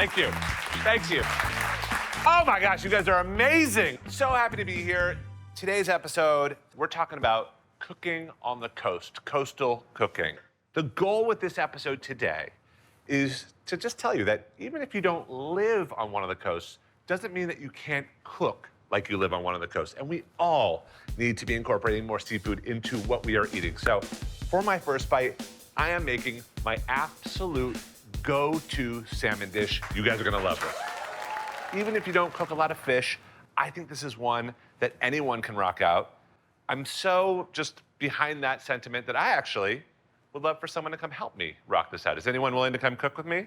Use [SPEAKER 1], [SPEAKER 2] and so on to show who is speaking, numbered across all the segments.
[SPEAKER 1] Thank you. Thank you. Oh my gosh, you guys are amazing. So happy to be here. Today's episode, we're talking about cooking on the coast, coastal cooking. The goal with this episode today is to just tell you that even if you don't live on one of the coasts, doesn't mean that you can't cook like you live on one of the coasts. And we all need to be incorporating more seafood into what we are eating. So for my first bite, I am making my absolute go-to salmon dish. You guys are gonna love this. Even if you don't cook a lot of fish, I think this is one that anyone can rock out. I'm so just behind that sentiment that I actually would love for someone to come help me rock this out. Is anyone willing to come cook with me?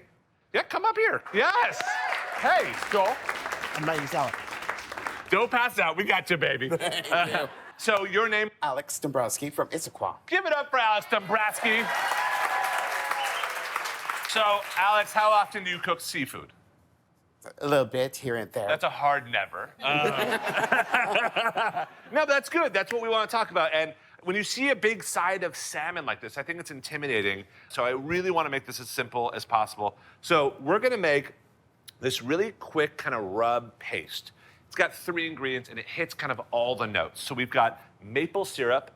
[SPEAKER 1] Yeah, come up here. Yes. Hey, Joel.
[SPEAKER 2] I'm not your salad.
[SPEAKER 1] Don't pass out. We got you, baby. So your name?
[SPEAKER 2] Alex Dombrowski from Issaquah.
[SPEAKER 1] Give it up for Alex Dombrowski. So, Alex, how often do you cook seafood?
[SPEAKER 2] A little bit here and there.
[SPEAKER 1] That's a hard never. No, but that's good. That's what we want to talk about. And when you see a big side of salmon like this, I think it's intimidating. So I really want to make this as simple as possible. So we're going to make this really quick kind of rub paste. It's got 3 ingredients, and it hits kind of all the notes. So we've got maple syrup,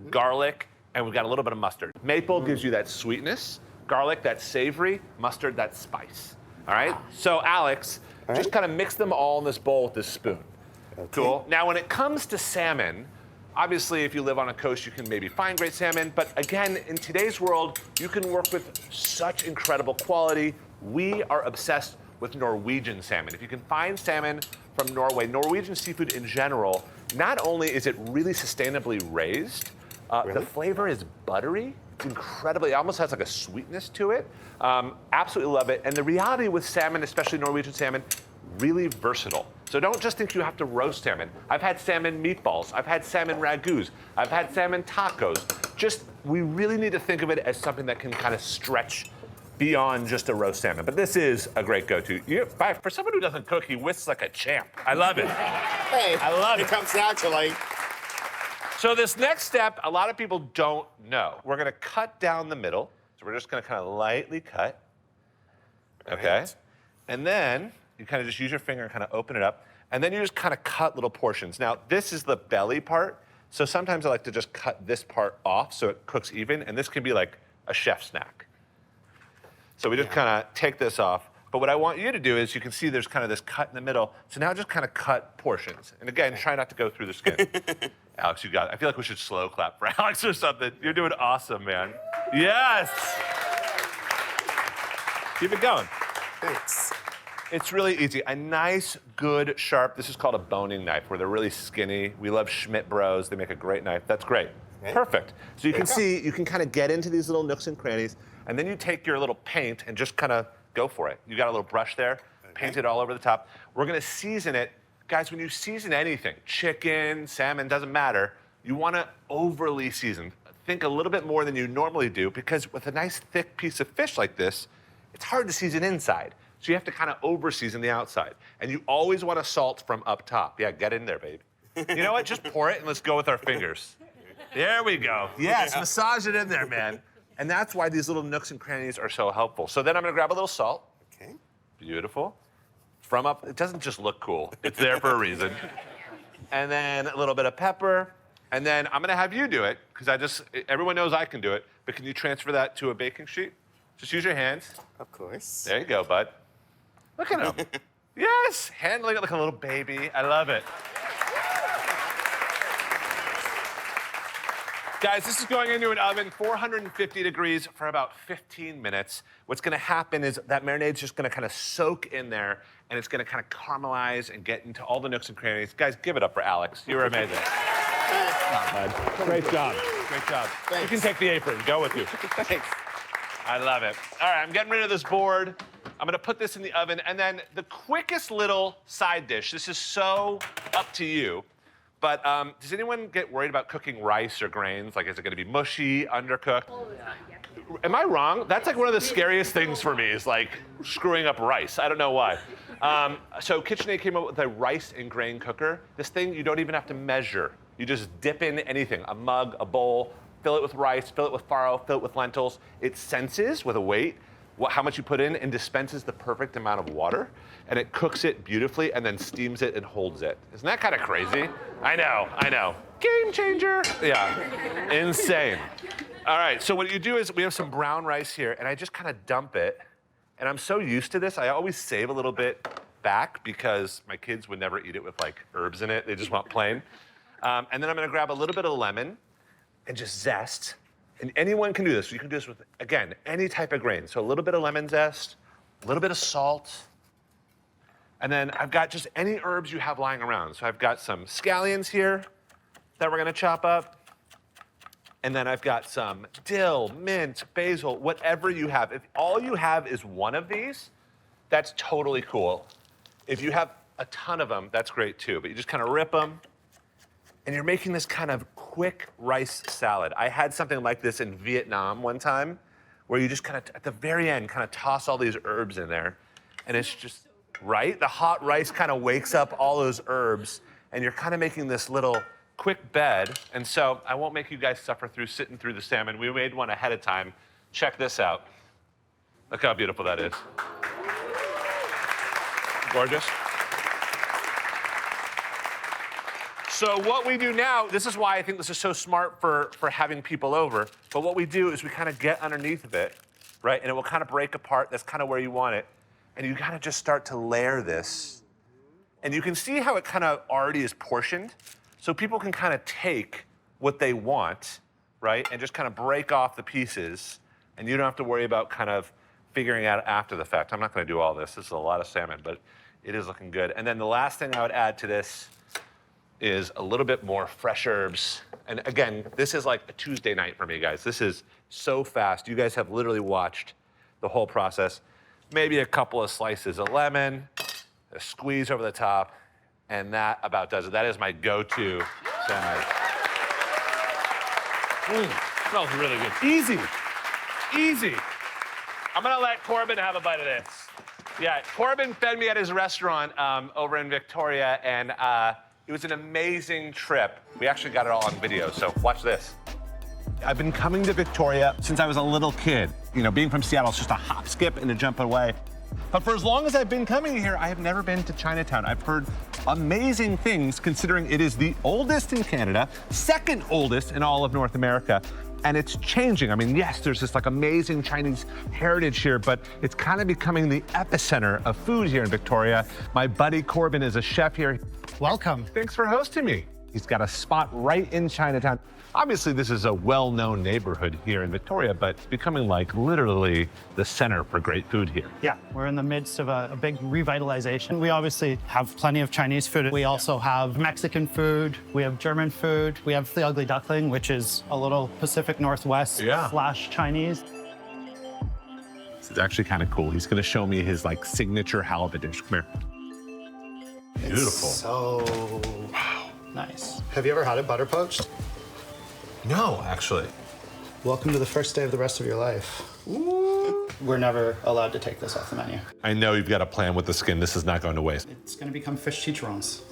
[SPEAKER 1] garlic, and we've got a little bit of mustard. Maple gives you that sweetness. Garlic, that savory. Mustard, that spice. All right? So, Alex, just kind of mix them all in this bowl with this spoon.
[SPEAKER 2] Okay.
[SPEAKER 1] Cool. Now, when it comes to salmon, obviously, if you live on a coast, you can maybe find great salmon. But again, in today's world, you can work with such incredible quality. We are obsessed with Norwegian salmon. If you can find salmon from Norway, Norwegian seafood in general, not only is it really sustainably raised, the flavor is buttery. It's incredibly, it almost has like a sweetness to it. Absolutely love it. And the reality with salmon, especially Norwegian salmon, really versatile. So don't just think you have to roast salmon. I've had salmon meatballs. I've had salmon ragouts. I've had salmon tacos. Just, we really need to think of it as something that can kind of stretch beyond just a roast salmon. But this is a great go-to. For someone who doesn't cook, he whisks like a champ. I love it.
[SPEAKER 2] Hey,
[SPEAKER 1] I love it.
[SPEAKER 2] It comes naturally.
[SPEAKER 1] So this next step, a lot of people don't know. We're gonna cut down the middle. So we're just gonna kind of lightly cut. Okay.
[SPEAKER 2] Right.
[SPEAKER 1] And then you kind of just use your finger and kind of open it up. And then you just kind of cut little portions. Now, this is the belly part. So sometimes I like to just cut this part off so it cooks even. And this can be like a chef snack. So we just kind of take this off. But what I want you to do is, you can see there's kind of this cut in the middle. So now just kind of cut portions. And again, try not to go through the skin. Alex, you got it. I feel like we should slow clap for Alex or something. You're doing awesome, man. Yes. Keep it going.
[SPEAKER 2] Thanks.
[SPEAKER 1] It's really easy. A nice, good, sharp, this is called a boning knife, where they're really skinny. We love Schmidt Bros. They make a great knife. That's great.
[SPEAKER 2] Okay.
[SPEAKER 1] Perfect. So you can see, you can kind of get into these little nooks and crannies, and then you take your little paint and just kind of go for it. You got a little brush there, paint it all over the top. We're gonna season it. Guys, when you season anything, chicken, salmon, doesn't matter, you wanna overly season. Think a little bit more than you normally do, because with a nice thick piece of fish like this, it's hard to season inside. So you have to kind of over-season the outside. And you always want to salt from up top. Yeah, get in there, babe. You know what? Just pour it and let's go with our fingers. There we go. Yes, massage it in there, man. And that's why these little nooks and crannies are so helpful. So then I'm gonna grab a little salt.
[SPEAKER 2] Okay.
[SPEAKER 1] Beautiful. From up, it doesn't just look cool. It's there for a reason. And then a little bit of pepper. And then I'm gonna have you do it, because everyone knows I can do it, but can you transfer that to a baking sheet? Just use your hands.
[SPEAKER 2] Of course.
[SPEAKER 1] There you go, bud. Look at him. Yes, handling it like a little baby. I love it. Guys, this is going into an oven, 450 degrees for about 15 minutes. What's gonna happen is that marinade's just gonna kind of soak in there, and it's gonna kind of caramelize and get into all the nooks and crannies. Guys, give it up for Alex. You were amazing. Great job. Great job.
[SPEAKER 2] Thanks.
[SPEAKER 1] You can take the apron. Go with you.
[SPEAKER 2] Thanks.
[SPEAKER 1] I love it. All right, I'm getting rid of this board. I'm gonna put this in the oven, and then the quickest little side dish, this is so up to you, but does anyone get worried about cooking rice or grains? Like, is it gonna be mushy, undercooked? Am I wrong? That's like one of the scariest things for me, is like screwing up rice. I don't know why. So KitchenAid came up with a rice and grain cooker. This thing, you don't even have to measure. You just dip in anything, a mug, a bowl, fill it with rice, fill it with farro, fill it with lentils. It senses with a weight. how much you put in and dispenses the perfect amount of water, and it cooks it beautifully and then steams it and holds it. Isn't that kind of crazy? I know. Game changer. Yeah, insane. All right, so what you do is we have some brown rice here, and I just kind of dump it. And I'm so used to this, I always save a little bit back because my kids would never eat it with like herbs in it. They just want plain. And then I'm gonna grab a little bit of lemon and just zest. And anyone can do this. You can do this with, again, any type of grain. So a little bit of lemon zest, a little bit of salt. And then I've got just any herbs you have lying around. So I've got some scallions here that we're gonna chop up. And then I've got some dill, mint, basil, whatever you have. If all you have is one of these, that's totally cool. If you have a ton of them, that's great too. But you just kind of rip them, and you're making this kind of quick rice salad. I had something like this in Vietnam one time, where you just kind of, at the very end, kind of toss all these herbs in there. And it's just, right? The hot rice kind of wakes up all those herbs, and you're kind of making this little quick bed. And so I won't make you guys suffer through sitting through the salmon. We made one ahead of time. Check this out. Look how beautiful that is. Gorgeous. So what we do now, this is why I think this is so smart for having people over, but what we do is we kind of get underneath of it, right? And it will kind of break apart. That's kind of where you want it. And you kind of just start to layer this. And you can see how it kind of already is portioned. So people can kind of take what they want, right? And just kind of break off the pieces. And you don't have to worry about kind of figuring out after the fact. I'm not gonna do all this. This is a lot of salmon, but it is looking good. And then the last thing I would add to this is a little bit more fresh herbs. And again, this is like a Tuesday night for me, guys. This is so fast. You guys have literally watched the whole process. Maybe a couple of slices of lemon, a squeeze over the top, and that about does it. That is my go-to salmon. Smells really good. Easy. I'm gonna let Corbin have a bite of this. Yeah, Corbin fed me at his restaurant over in Victoria, and it was an amazing trip. We actually got it all on video, so watch this. I've been coming to Victoria since I was a little kid. You know, being from Seattle, it's just a hop, skip, and a jump away. But for as long as I've been coming here, I have never been to Chinatown. I've heard amazing things considering it is the oldest in Canada, second oldest in all of North America, and it's changing. I mean, yes, there's this like amazing Chinese heritage here, but it's kind of becoming the epicenter of food here in Victoria. My buddy Corbin is a chef here.
[SPEAKER 3] Welcome.
[SPEAKER 1] Thanks for hosting me. He's got a spot right in Chinatown. Obviously, this is a well-known neighborhood here in Victoria, but it's becoming like literally the center for great food here.
[SPEAKER 3] Yeah, we're in the midst of a big revitalization. We obviously have plenty of Chinese food. We also have Mexican food. We have German food. We have the ugly duckling, which is a little Pacific Northwest / Chinese.
[SPEAKER 1] It's actually kind of cool. He's going to show me his like signature halibut dish. Come here. Beautiful.
[SPEAKER 2] So
[SPEAKER 3] Nice.
[SPEAKER 2] Have you ever had it butter poached?
[SPEAKER 1] No, actually.
[SPEAKER 2] Welcome to the first day of the rest of your life.
[SPEAKER 3] Ooh. We're never allowed to take this off the menu.
[SPEAKER 1] I know you've got a plan with the skin. This is not going to waste.
[SPEAKER 3] It's going to become fish chicharrones.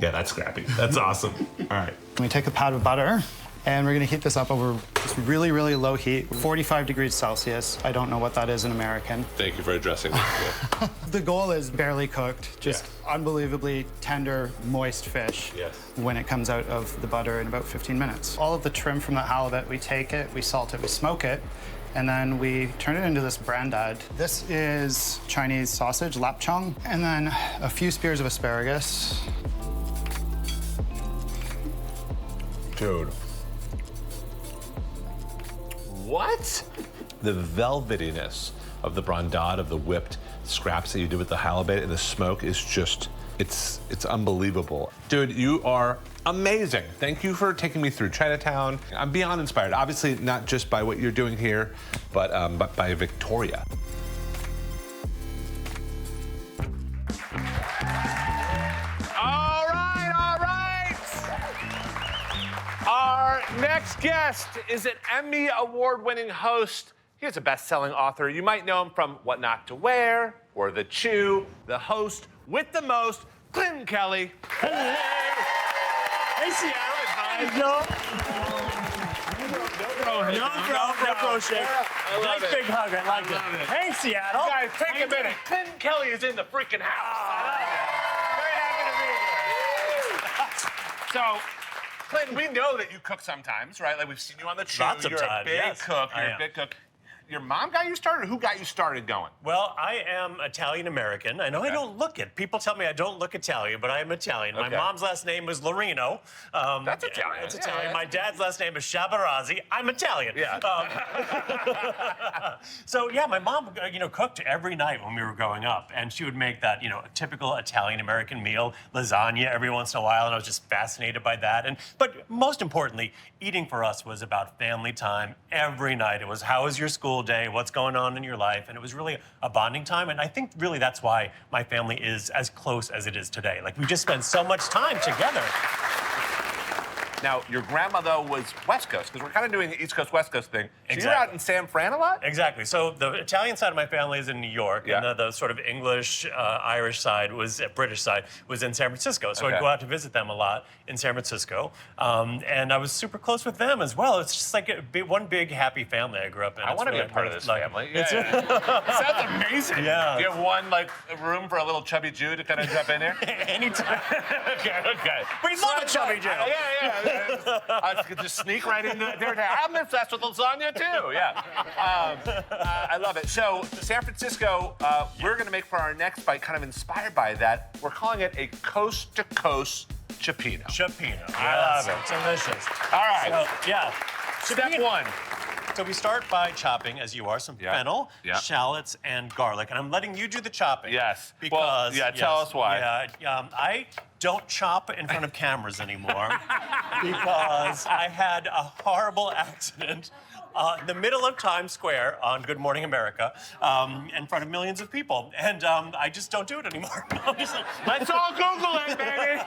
[SPEAKER 1] Yeah, that's scrappy. That's awesome. All right.
[SPEAKER 3] We take a pat of butter, and we're going to heat this up over just really, really low heat, 45 degrees Celsius. I don't know what that is in American.
[SPEAKER 1] Thank you for addressing that.
[SPEAKER 3] The goal is barely cooked, just unbelievably tender, moist fish when it comes out of the butter in about 15 minutes. All of the trim from that halibut, we take it, we salt it, we smoke it, and then we turn it into this brandad. This is Chinese sausage, lapchang, and then a few spears of asparagus.
[SPEAKER 1] Dude. What? The velvetiness of the brandade, of the whipped scraps that you did with the halibut and the smoke is just, it's unbelievable. Dude, you are amazing. Thank you for taking me through Chinatown. I'm beyond inspired. Obviously, not just by what you're doing here, but by Victoria. All right. Our next guest is an Emmy Award-winning host. He's a best-selling author. You might know him from What Not to Wear or The Chew. The host with the most, Clinton Kelly.
[SPEAKER 4] Hello. Hey, Sierra. Hi, Joe. No problem. elbow shake.
[SPEAKER 1] I love
[SPEAKER 4] Nice
[SPEAKER 1] it.
[SPEAKER 4] big hug. I like
[SPEAKER 1] love
[SPEAKER 4] it.
[SPEAKER 1] it.
[SPEAKER 4] Hey, Seattle.
[SPEAKER 1] Guys, take a minute. Clinton Kelly is in the freaking house. Very happy to be here. So, Clinton, we know that you cook sometimes, right? Like we've seen you on the Chew.
[SPEAKER 4] Lots of
[SPEAKER 1] You're
[SPEAKER 4] times,
[SPEAKER 1] a big
[SPEAKER 4] yes.
[SPEAKER 1] cook.
[SPEAKER 4] I
[SPEAKER 1] You're a
[SPEAKER 4] am.
[SPEAKER 1] big cook. Your mom got you started, or who got you started going?
[SPEAKER 4] Well, I am Italian-American. I know I don't look it. People tell me I don't look Italian, but I am Italian. My
[SPEAKER 1] Okay.
[SPEAKER 4] mom's last name is Lorino.
[SPEAKER 1] That's Italian.
[SPEAKER 4] It's
[SPEAKER 1] Yeah,
[SPEAKER 4] Italian.
[SPEAKER 1] yeah.
[SPEAKER 4] My dad's last name is Shabarazzi. I'm Italian.
[SPEAKER 1] Yeah.
[SPEAKER 4] So yeah, my mom, cooked every night when we were growing up, and she would make that, a typical Italian-American meal, lasagna every once in a while, and I was just fascinated by that. But most importantly, eating for us was about family time every night. It was, how was your school day? What's going on in your life? And it was really a bonding time. And I think really that's why my family is as close as it is today. Like, we just spend so much time together.
[SPEAKER 1] Now, your grandma, though, was West Coast, because we're kind of doing the East Coast, West Coast thing. So you're
[SPEAKER 4] Exactly.
[SPEAKER 1] out in San Fran a lot?
[SPEAKER 4] Exactly. So the Italian side of my family is in New York,
[SPEAKER 1] Yeah.
[SPEAKER 4] and the sort of English, Irish side British side was in San Francisco. So
[SPEAKER 1] Okay.
[SPEAKER 4] I'd go out to visit them a lot in San Francisco, and I was super close with them as well. It's just like one big happy family I grew up in.
[SPEAKER 1] I
[SPEAKER 4] It's
[SPEAKER 1] want to be
[SPEAKER 4] really
[SPEAKER 1] a part of
[SPEAKER 4] worth,
[SPEAKER 1] this
[SPEAKER 4] like-
[SPEAKER 1] family.
[SPEAKER 4] It's-
[SPEAKER 1] Sounds amazing.
[SPEAKER 4] Yeah.
[SPEAKER 1] Do you have one, room for a little chubby Jew to kind of jump in here?
[SPEAKER 4] Anytime.
[SPEAKER 1] okay.
[SPEAKER 4] We love a chubby Jew.
[SPEAKER 1] Yeah. I could just sneak right in there. I'm obsessed with lasagna, too. Yeah. I love it. So, San Francisco, we're going to make for our next bite, kind of inspired by that. We're calling it a coast-to-coast Chapeno.
[SPEAKER 4] Chapeno.
[SPEAKER 1] I love
[SPEAKER 4] Yes,
[SPEAKER 1] it.
[SPEAKER 4] Delicious.
[SPEAKER 1] All right.
[SPEAKER 4] So, yeah.
[SPEAKER 1] Step
[SPEAKER 4] Chapeno.
[SPEAKER 1] one.
[SPEAKER 4] So we start by chopping, as you are, some
[SPEAKER 1] Yeah.
[SPEAKER 4] fennel,
[SPEAKER 1] Yeah.
[SPEAKER 4] shallots, and garlic. And I'm letting you do the chopping.
[SPEAKER 1] Yes.
[SPEAKER 4] Because,
[SPEAKER 1] Well, yeah, tell us why.
[SPEAKER 4] Yeah, I don't chop in front of cameras anymore because I had a horrible accident in the middle of Times Square on Good Morning America in front of millions of people. And I just don't do it anymore. I'm just like,
[SPEAKER 1] Let's all Google it, baby.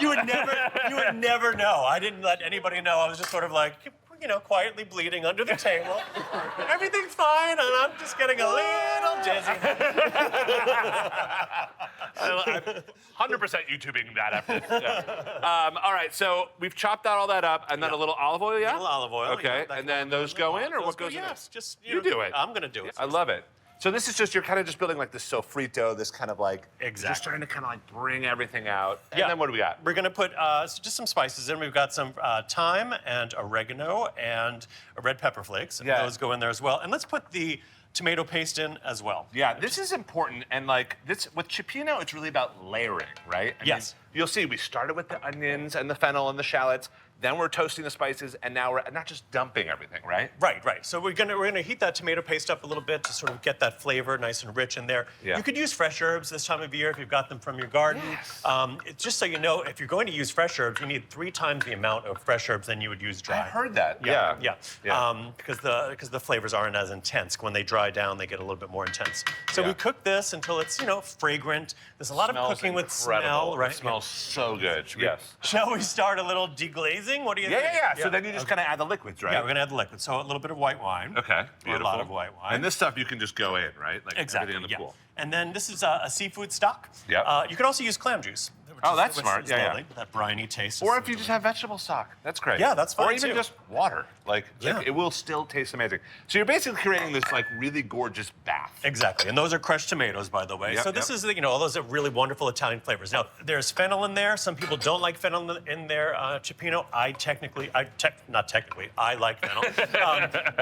[SPEAKER 4] you would never know. I didn't let anybody know. I was just sort of like, quietly bleeding under the table. Everything's fine, and I'm just getting a little dizzy.
[SPEAKER 1] 100% YouTubing that after this. Yeah. All right, so we've chopped out all that up, and then a little olive oil, yeah?
[SPEAKER 4] A little olive oil.
[SPEAKER 1] Okay,
[SPEAKER 4] that
[SPEAKER 1] and then those go in, or what goes in?
[SPEAKER 4] Yes, just
[SPEAKER 1] You do it.
[SPEAKER 4] I'm gonna do it.
[SPEAKER 1] I love it. So this is you're kind of just building like this sofrito, this kind of like,
[SPEAKER 4] Exactly.
[SPEAKER 1] just trying to kind of like bring everything out. And
[SPEAKER 4] Yeah.
[SPEAKER 1] then what do we got?
[SPEAKER 4] We're gonna put just some spices in. We've got some thyme and oregano and red pepper flakes. And
[SPEAKER 1] Yeah.
[SPEAKER 4] those go in there as well. And let's put the tomato paste in as well.
[SPEAKER 1] Yeah, this is important, and like this with Chapeno, it's really about layering, right? I
[SPEAKER 4] Yes.
[SPEAKER 1] mean, you'll see we started with the onions and the fennel and the shallots, then we're toasting the spices, and now we're not just dumping everything, right?
[SPEAKER 4] Right. So we're gonna heat that tomato paste up a little bit to sort of get that flavor nice and rich in there.
[SPEAKER 1] Yeah.
[SPEAKER 4] You could use fresh herbs this time of year if you've got them from your garden.
[SPEAKER 1] Yes.
[SPEAKER 4] It's just so you know, if you're going to use fresh herbs, you need 3 times the amount of fresh herbs than you would use dry.
[SPEAKER 1] I heard that.
[SPEAKER 4] Yeah.
[SPEAKER 1] Yeah.
[SPEAKER 4] Because the flavors aren't as intense. When they dry down, they get a little bit more intense. So
[SPEAKER 1] Yeah.
[SPEAKER 4] we cook this until it's fragrant. There's a lot of
[SPEAKER 1] Smells
[SPEAKER 4] cooking with
[SPEAKER 1] incredible.
[SPEAKER 4] smell, right?
[SPEAKER 1] It smells so good. Yes.
[SPEAKER 4] Shall we start a little deglazing? What do you think?
[SPEAKER 1] Yeah. So then you just kind of add the liquids, right?
[SPEAKER 4] Yeah, we're gonna add the liquid. So a little bit of white wine.
[SPEAKER 1] Okay.
[SPEAKER 4] Or a
[SPEAKER 1] Beautiful.
[SPEAKER 4] lot of white wine.
[SPEAKER 1] And this stuff you can just go in, right? Like
[SPEAKER 4] Exactly.
[SPEAKER 1] everything in the pool.
[SPEAKER 4] And then this is a seafood stock.
[SPEAKER 1] Yep.
[SPEAKER 4] You could also use clam juice.
[SPEAKER 1] Oh, that's
[SPEAKER 4] which
[SPEAKER 1] smart.
[SPEAKER 4] is
[SPEAKER 1] Yeah.
[SPEAKER 4] lovely, That briny taste.
[SPEAKER 1] Or
[SPEAKER 4] is
[SPEAKER 1] if you just have vegetable stock, that's great.
[SPEAKER 4] Yeah, that's fine,
[SPEAKER 1] Or even
[SPEAKER 4] too.
[SPEAKER 1] just water,
[SPEAKER 4] Yeah.
[SPEAKER 1] it will still taste amazing. So you're basically creating this like really gorgeous bath.
[SPEAKER 4] Exactly, and those are crushed tomatoes, by the way.
[SPEAKER 1] Yep,
[SPEAKER 4] So this
[SPEAKER 1] yep.
[SPEAKER 4] is, all those are really wonderful Italian flavors. Now, there's fennel in there. Some people don't like fennel in their Chapeno. Not technically, I like fennel.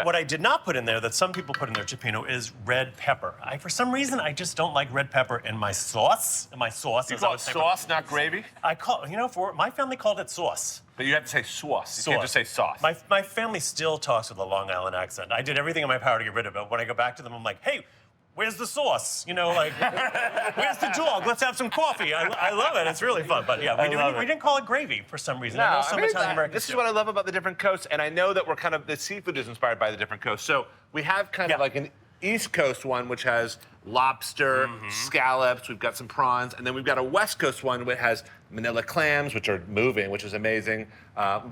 [SPEAKER 4] What I did not put in there that some people put in their Chapeno is red pepper. For some reason, I just don't like red pepper in my sauce.
[SPEAKER 1] You
[SPEAKER 4] as
[SPEAKER 1] call
[SPEAKER 4] I
[SPEAKER 1] it
[SPEAKER 4] would say.
[SPEAKER 1] sauce, not gravy?
[SPEAKER 4] I call, for my family called it sauce.
[SPEAKER 1] But you have to say sauce. You can't just say sauce.
[SPEAKER 4] My family still talks with a Long Island accent. I did everything in my power to get rid of it. When I go back to them, I'm like, hey, where's the sauce? Where's the dog? Let's have some coffee. I love it. It's really fun. But yeah, we didn't call it gravy for some reason. I know some Italian Americans
[SPEAKER 1] this is
[SPEAKER 4] do.
[SPEAKER 1] what I love about the different coasts, and I know that the seafood is inspired by the different coasts. So we have kind of
[SPEAKER 4] Yeah.
[SPEAKER 1] like an East Coast one, which has lobster, scallops, we've got some prawns, and then we've got a West Coast one which has Manila clams, which are moving, which is amazing.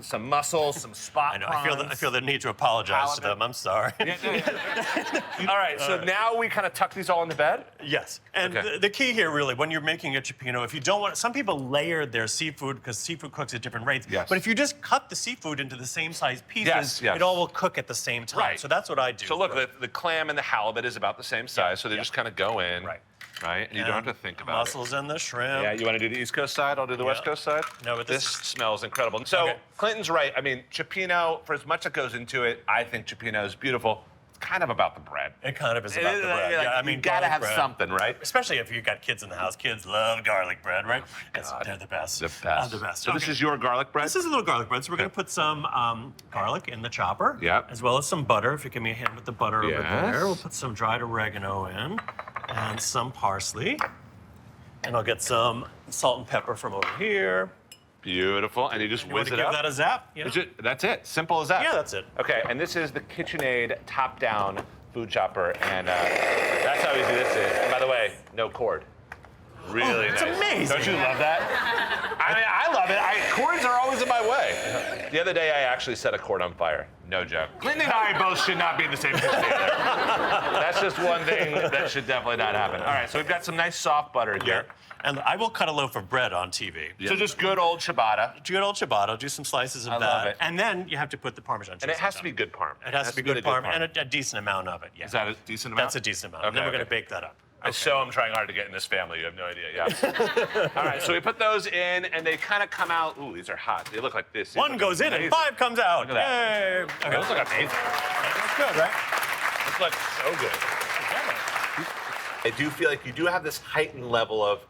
[SPEAKER 1] some mussels, some spot
[SPEAKER 4] I know.
[SPEAKER 1] prawns.
[SPEAKER 4] I feel the need to apologize to them. I'm sorry.
[SPEAKER 1] All right, so now we kind of tuck these all into bed?
[SPEAKER 4] Yes, and
[SPEAKER 1] Okay.
[SPEAKER 4] the key here, really, when you're making a Cioppino, if you don't want, some people layer their seafood because seafood cooks at different rates.
[SPEAKER 1] Yes.
[SPEAKER 4] But if you just cut the seafood into the same size pieces,
[SPEAKER 1] Yes.
[SPEAKER 4] it all will cook at the same time.
[SPEAKER 1] Right.
[SPEAKER 4] So that's what I do.
[SPEAKER 1] So look, the clam and the halibut is about the same size, so they just kind of go in.
[SPEAKER 4] Right.
[SPEAKER 1] Right? And you don't have to think about
[SPEAKER 4] mussels and the shrimp.
[SPEAKER 1] Yeah, you want to do the East Coast side? I'll do the West Coast side?
[SPEAKER 4] No, but
[SPEAKER 1] this
[SPEAKER 4] this
[SPEAKER 1] smells incredible. So
[SPEAKER 4] Okay.
[SPEAKER 1] Clinton's right. I mean, Cioppino, for as much that goes into it, I think Cioppino is beautiful. It's kind of about the bread.
[SPEAKER 4] It kind of is about the bread.
[SPEAKER 1] Like,
[SPEAKER 4] Yeah, I
[SPEAKER 1] you
[SPEAKER 4] mean,
[SPEAKER 1] gotta
[SPEAKER 4] garlic
[SPEAKER 1] have
[SPEAKER 4] bread.
[SPEAKER 1] something, right?
[SPEAKER 4] Especially if you've got kids in the house. Kids love garlic bread, right?
[SPEAKER 1] God.
[SPEAKER 4] They're the best.
[SPEAKER 1] The best.
[SPEAKER 4] The best.
[SPEAKER 1] So this is your garlic bread?
[SPEAKER 4] This is a little garlic bread. So we're going to put some garlic in the chopper.
[SPEAKER 1] Yep.
[SPEAKER 4] As well as some butter. If you give me a hand with the butter over
[SPEAKER 1] Yes.
[SPEAKER 4] there. We'll put some dried oregano in and some parsley. And I'll get some salt and pepper from over here.
[SPEAKER 1] Beautiful. And you just
[SPEAKER 4] You want
[SPEAKER 1] whiz
[SPEAKER 4] to
[SPEAKER 1] it
[SPEAKER 4] give
[SPEAKER 1] up?
[SPEAKER 4] that a zap? Yeah.
[SPEAKER 1] That's it. Simple as that.
[SPEAKER 4] Yeah, that's it.
[SPEAKER 1] Okay, and this is the KitchenAid top-down food chopper, and that's how easy this is. And by the way, no cord. Really
[SPEAKER 4] it's
[SPEAKER 1] nice.
[SPEAKER 4] amazing.
[SPEAKER 1] Don't you love that? I mean, I love it. Cords are always in my way. The other day, I actually set a cord on fire. No joke. Clinton and I both should not be in the same kitchen together. That's just one thing that should definitely not happen. All right, so we've got some nice soft butter here.
[SPEAKER 4] And I will cut a loaf of bread on TV.
[SPEAKER 1] So just good old ciabatta.
[SPEAKER 4] Good old ciabatta. Do some slices of
[SPEAKER 1] I
[SPEAKER 4] that.
[SPEAKER 1] love it.
[SPEAKER 4] And then you have to put the Parmesan cheese
[SPEAKER 1] And it has
[SPEAKER 4] on
[SPEAKER 1] to be
[SPEAKER 4] top.
[SPEAKER 1] good parm.
[SPEAKER 4] It has to be good parm, and a decent amount of it. Yeah.
[SPEAKER 1] Is that a decent amount?
[SPEAKER 4] That's a decent amount.
[SPEAKER 1] Okay,
[SPEAKER 4] And then we're going
[SPEAKER 1] okay.
[SPEAKER 4] to bake that up.
[SPEAKER 1] I so am trying hard to get in this family. You have no idea. Yeah. All right, so we put those in, and they kind of come out. Ooh, these are hot. They look like this. These
[SPEAKER 4] One
[SPEAKER 1] look
[SPEAKER 4] goes in and
[SPEAKER 1] amazing.
[SPEAKER 4] 5 comes out.
[SPEAKER 1] Look at that.
[SPEAKER 4] Yay. Okay.
[SPEAKER 1] Those look amazing.
[SPEAKER 4] That's good, right?
[SPEAKER 1] Those look so good. I do feel like you do have this heightened level of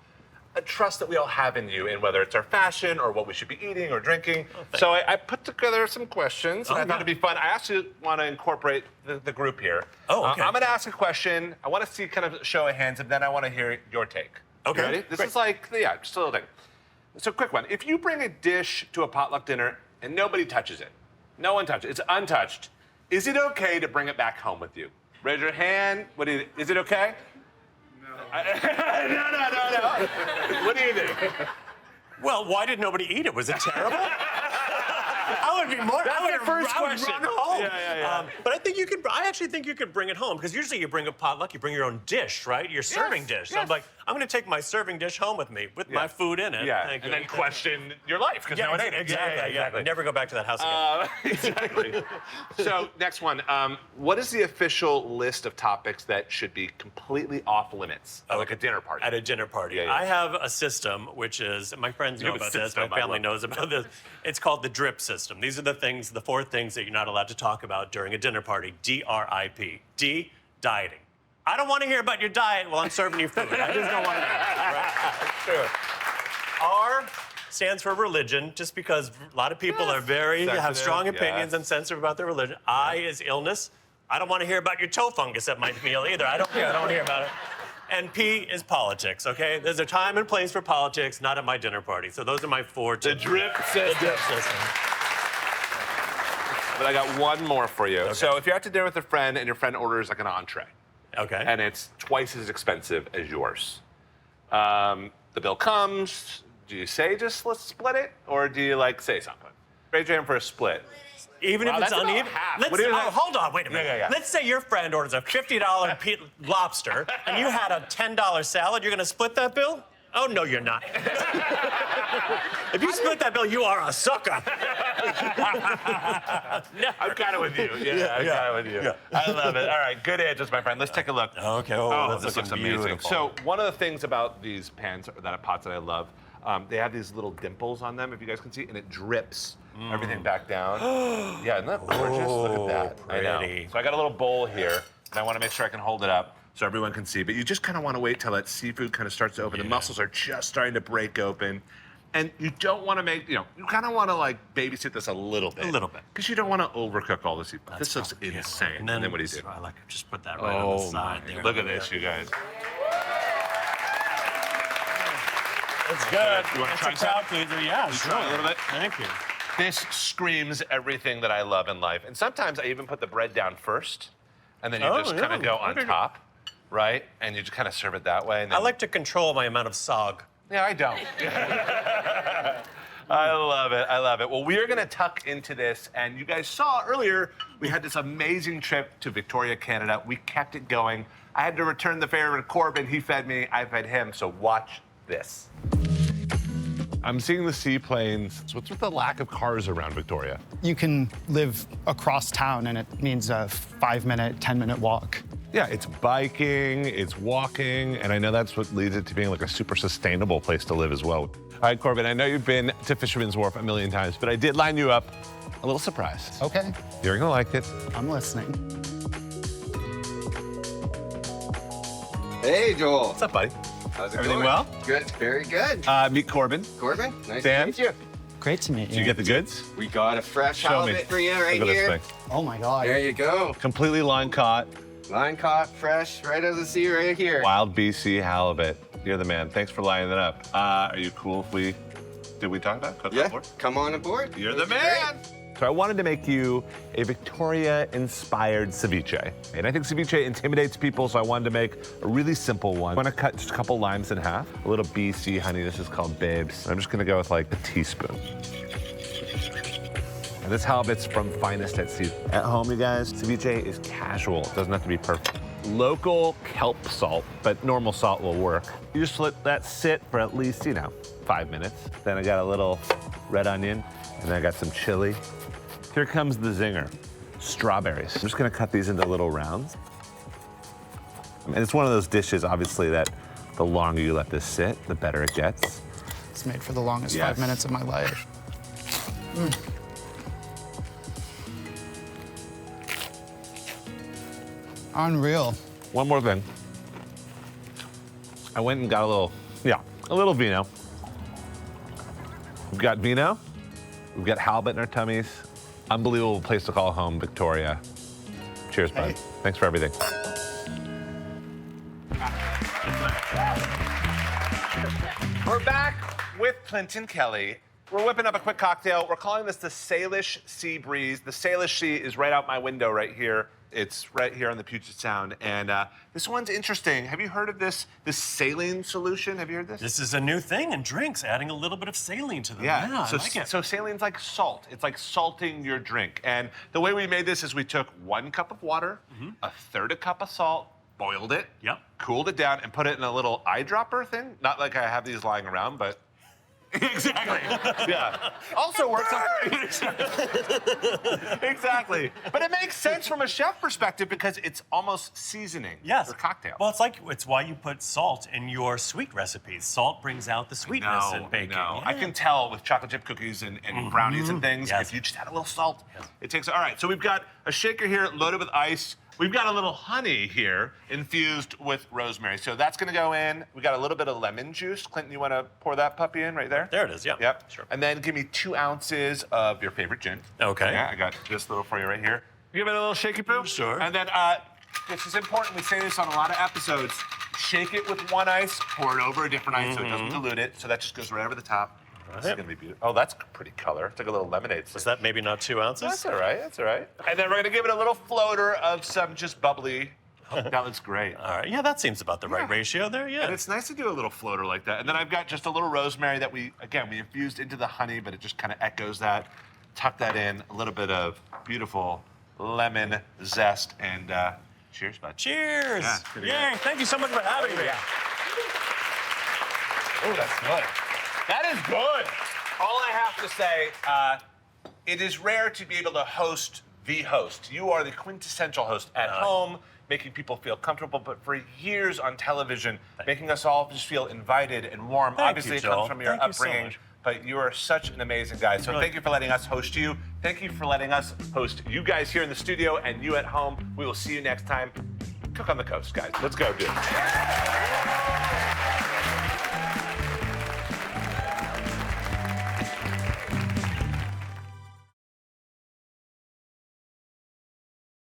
[SPEAKER 1] a trust that we all have in you, in whether it's our fashion or what we should be eating or drinking. So I put together some questions, and I thought it'd be fun. I actually want to incorporate the group here.
[SPEAKER 4] Oh, okay.
[SPEAKER 1] I'm going to ask a question. I want to see kind of a show of hands, and then I want to hear your take.
[SPEAKER 4] Okay,
[SPEAKER 1] You ready? This
[SPEAKER 4] great.
[SPEAKER 1] is like, yeah, just a little thing. So quick one. If you bring a dish to a potluck dinner and nobody touches it, no one touches it, it's untouched, is it okay to bring it back home with you? Raise your hand. Is it okay? No. What do you think?
[SPEAKER 4] Well, why did nobody eat it? Was it terrible? I would be more.
[SPEAKER 1] That's
[SPEAKER 4] I would
[SPEAKER 1] the first
[SPEAKER 4] I would
[SPEAKER 1] question.
[SPEAKER 4] Run home.
[SPEAKER 1] Yeah.
[SPEAKER 4] But I think you could. I actually think you could bring it home because usually you bring a potluck, you bring your own dish, right? Your serving dish. So I'm
[SPEAKER 1] yes.
[SPEAKER 4] like, I'm going to take my serving dish home with me with my food in it.
[SPEAKER 1] Yeah,
[SPEAKER 4] Thank
[SPEAKER 1] and
[SPEAKER 4] you.
[SPEAKER 1] then question your life because
[SPEAKER 4] Yeah,
[SPEAKER 1] no one ate it.
[SPEAKER 4] exactly.
[SPEAKER 1] Yeah, exactly.
[SPEAKER 4] Never go back to that house again.
[SPEAKER 1] Exactly. So next one. What is the official list of topics that should be completely off limits, like a dinner party?
[SPEAKER 4] At a dinner party.
[SPEAKER 1] Yeah.
[SPEAKER 4] I have a system, which is, my friends know
[SPEAKER 1] have a
[SPEAKER 4] about this,
[SPEAKER 1] system,
[SPEAKER 4] my
[SPEAKER 1] I
[SPEAKER 4] family
[SPEAKER 1] love
[SPEAKER 4] knows about this. It's called the drip system. These are the 4 things that you're not allowed to talk about during a dinner party. DRIP. D, dieting. I don't want to hear about your diet while I'm serving you food. I just don't want to know. Right? Sure. R stands for religion, just because a lot of people are have
[SPEAKER 1] Sensitive,
[SPEAKER 4] strong opinions
[SPEAKER 1] yes.
[SPEAKER 4] and sensitive about their religion. I is illness. I don't want to hear about your toe fungus at my meal either. I don't care. I don't want to hear about it. And P is politics, okay? There's a time and place for politics, not at my dinner party. So those are my 4
[SPEAKER 1] The
[SPEAKER 4] tips.
[SPEAKER 1] drip
[SPEAKER 4] The
[SPEAKER 1] system.
[SPEAKER 4] drip system.
[SPEAKER 1] But I got one more for you. So if you're out to dinner with a friend and your friend orders like an entree,
[SPEAKER 4] Okay.
[SPEAKER 1] and it's twice as expensive as yours, the bill comes. Do you say just let's split it, or do you like say something? Raise your hand for a split.
[SPEAKER 4] Even
[SPEAKER 1] Wow,
[SPEAKER 4] if it's
[SPEAKER 1] that's about
[SPEAKER 4] uneven.
[SPEAKER 1] half.
[SPEAKER 4] Let's,
[SPEAKER 1] What do you think?
[SPEAKER 4] hold on, wait a minute.
[SPEAKER 1] Yeah.
[SPEAKER 4] Let's say your friend orders a $50 lobster and you had a $10 salad. You're going to split that bill? Oh, no, you're not. If you split that bill, you are a sucker.
[SPEAKER 1] I'm kind of with you. Yeah, I'm kind of with you.
[SPEAKER 4] Yeah.
[SPEAKER 1] I love it. All right, good answers, my friend. Let's take a look.
[SPEAKER 4] Okay,
[SPEAKER 1] This looks amazing. So one of the things about these pots that I love, they have these little dimples on them, if you guys can see, and it drips everything back down. Yeah, isn't that gorgeous? Look at that. I know.
[SPEAKER 4] Pretty.
[SPEAKER 1] So I got a little bowl here, and I want to make sure I can hold it up so everyone can see. But you just kind of want to wait till that seafood kind of starts to open. The mussels are just starting to break open. And you don't want to make, you kind of want to like babysit this a little bit.
[SPEAKER 4] A little bit.
[SPEAKER 1] Because you don't want to overcook all the seafood. This looks insane.
[SPEAKER 4] And then
[SPEAKER 1] what do you do?
[SPEAKER 4] I like to just put that right on the side there.
[SPEAKER 1] Look at this, you guys.
[SPEAKER 4] It's good.
[SPEAKER 1] You want to try
[SPEAKER 4] It's a crowd pleaser. Yeah,
[SPEAKER 1] try a little bit?
[SPEAKER 4] Thank you.
[SPEAKER 1] This screams everything that I love in life. And sometimes I even put the bread down first, and then you just kind of go on top, right? And you just kind of serve it that way. And then,
[SPEAKER 4] I like to control my amount of sog.
[SPEAKER 1] Yeah, I don't. I love it. I love it. Well, we are going to tuck into this, and you guys saw earlier we had this amazing trip to Victoria, Canada. We kept it going. I had to return the favor to Corbin. He fed me. I fed him. So watch this. I'm seeing the seaplanes. So what's with the lack of cars around Victoria?
[SPEAKER 3] You can live across town, and it means a 5-minute, 10-minute walk.
[SPEAKER 1] Yeah, it's biking, it's walking, and I know that's what leads it to being like a super sustainable place to live as well. All right, Corbin, I know you've been to Fisherman's Wharf a million times, but I did line you up a little surprise.
[SPEAKER 3] Okay,
[SPEAKER 1] You're gonna like it.
[SPEAKER 3] I'm listening.
[SPEAKER 5] Hey, Joel.
[SPEAKER 1] What's up, buddy?
[SPEAKER 5] How's it
[SPEAKER 1] Everything
[SPEAKER 5] going?
[SPEAKER 1] well?
[SPEAKER 5] Good, very good.
[SPEAKER 1] Meet Corbin.
[SPEAKER 5] Corbin, nice
[SPEAKER 1] Dan?
[SPEAKER 5] to meet you.
[SPEAKER 3] Great to meet
[SPEAKER 1] Did
[SPEAKER 3] you.
[SPEAKER 1] you get the goods?
[SPEAKER 5] We got a fresh
[SPEAKER 1] Show me.
[SPEAKER 5] halibut for you right
[SPEAKER 1] Look at
[SPEAKER 5] here.
[SPEAKER 1] this thing.
[SPEAKER 3] Oh my God.
[SPEAKER 5] There you go.
[SPEAKER 1] Completely line caught,
[SPEAKER 5] Line caught, fresh, right out of the sea right here.
[SPEAKER 1] wild BC halibut. You're the man. Thanks for lining it up. Are you cool if we, did we talk about it?
[SPEAKER 5] Yeah, come on aboard.
[SPEAKER 1] You're the
[SPEAKER 5] This is
[SPEAKER 1] man. So I wanted to make you a Victoria-inspired ceviche. And I think ceviche intimidates people, so I wanted to make a really simple one. I'm gonna cut just a couple limes in half. A little BC honey, this is called Babes. I'm just gonna go with like a teaspoon. And this halibut's from Finest at Sea. At home, you guys, ceviche is casual. It doesn't have to be perfect. Local kelp salt, but normal salt will work. You just let that sit for at least, 5 minutes. Then I got a little red onion, and then I got some chili. Here comes the zinger, strawberries. I'm just gonna cut these into little rounds. And it's one of those dishes, obviously, that the longer you let this sit, the better it gets.
[SPEAKER 3] It's made for the longest
[SPEAKER 1] Yes.
[SPEAKER 3] 5 minutes of my life. Unreal.
[SPEAKER 1] One more thing. I went and got a little vino. We've got vino, we've got halibut in our tummies. Unbelievable place to call home, Victoria. Cheers, bud.
[SPEAKER 3] Hey.
[SPEAKER 1] Thanks for everything. We're back with Clinton Kelly. We're whipping up a quick cocktail. We're calling this the Salish Sea Breeze. The Salish Sea is right out my window right here. It's right here on the Puget Sound. And this one's interesting. Have you heard of this saline solution? Have you heard this?
[SPEAKER 4] This is a new thing in drinks, adding a little bit of saline to them. I
[SPEAKER 1] so,
[SPEAKER 4] like it.
[SPEAKER 1] so saline's like salt. It's like salting your drink. And the way we made this is we took 1 cup of water, a third a cup of salt, boiled it,
[SPEAKER 4] Yep.
[SPEAKER 1] cooled it down, and put it in a little eyedropper thing. Not like I have these lying around, but exactly. Yeah. Also works on exactly. But it makes sense from a chef perspective because it's almost seasoning
[SPEAKER 4] Yes.
[SPEAKER 1] for cocktail.
[SPEAKER 4] Well, it's why you put salt in your sweet recipes. Salt brings out the sweetness in baking.
[SPEAKER 1] No.
[SPEAKER 4] Yeah.
[SPEAKER 1] I can tell with chocolate chip cookies and brownies and things,
[SPEAKER 4] Yes.
[SPEAKER 1] if you just add a little salt, it takes, all right, so we've got a shaker here loaded with ice. We've got a little honey here infused with rosemary. So that's gonna go in. We got a little bit of lemon juice. Clinton, you wanna pour that puppy in right there?
[SPEAKER 4] There it is, yeah.
[SPEAKER 1] Yep.
[SPEAKER 4] Sure.
[SPEAKER 1] And then give me 2 ounces of your favorite gin.
[SPEAKER 4] Okay.
[SPEAKER 1] Yeah, I got this little for you right here. Give it a little shaky poo.
[SPEAKER 4] Sure.
[SPEAKER 1] And then this is important. We say this on a lot of episodes. Shake it with 1 ice, pour it over a different ice so it doesn't dilute it. So that just goes right over the top. This is gonna be beautiful. Oh, that's pretty color. It's like a little lemonade.
[SPEAKER 4] Was that maybe not 2 ounces?
[SPEAKER 1] That's all right. That's all right. And then we're gonna give it a little floater of some just bubbly. That looks great.
[SPEAKER 4] All right. Yeah, that seems about the right
[SPEAKER 1] Yeah.
[SPEAKER 4] ratio there. Yeah.
[SPEAKER 1] And it's nice to do a little floater like that. And then I've got just a little rosemary that we infused into the honey, but it just kind of echoes that. Tuck that in, a little bit of beautiful lemon zest, and cheers, bud.
[SPEAKER 4] Cheers.
[SPEAKER 1] Yeah, pretty
[SPEAKER 4] Yay.
[SPEAKER 1] good.
[SPEAKER 4] Thank you so much for having me.
[SPEAKER 1] Oh, that's good. That is good. All I have to say, it is rare to be able to host the host. You are the quintessential host at home, making people feel comfortable, but for years on television, making us all just feel invited and warm.
[SPEAKER 4] Thank
[SPEAKER 1] Obviously,
[SPEAKER 4] you,
[SPEAKER 1] it comes
[SPEAKER 4] Joel.
[SPEAKER 1] from your
[SPEAKER 4] Thank you so
[SPEAKER 1] upbringing,
[SPEAKER 4] much.
[SPEAKER 1] but you are such an amazing guy. So
[SPEAKER 4] Really?
[SPEAKER 1] thank you for letting us host you. Thank you for letting us host you guys here in the studio and you at home. We will see you next time. Cook on the Coast, guys. Let's go, dude.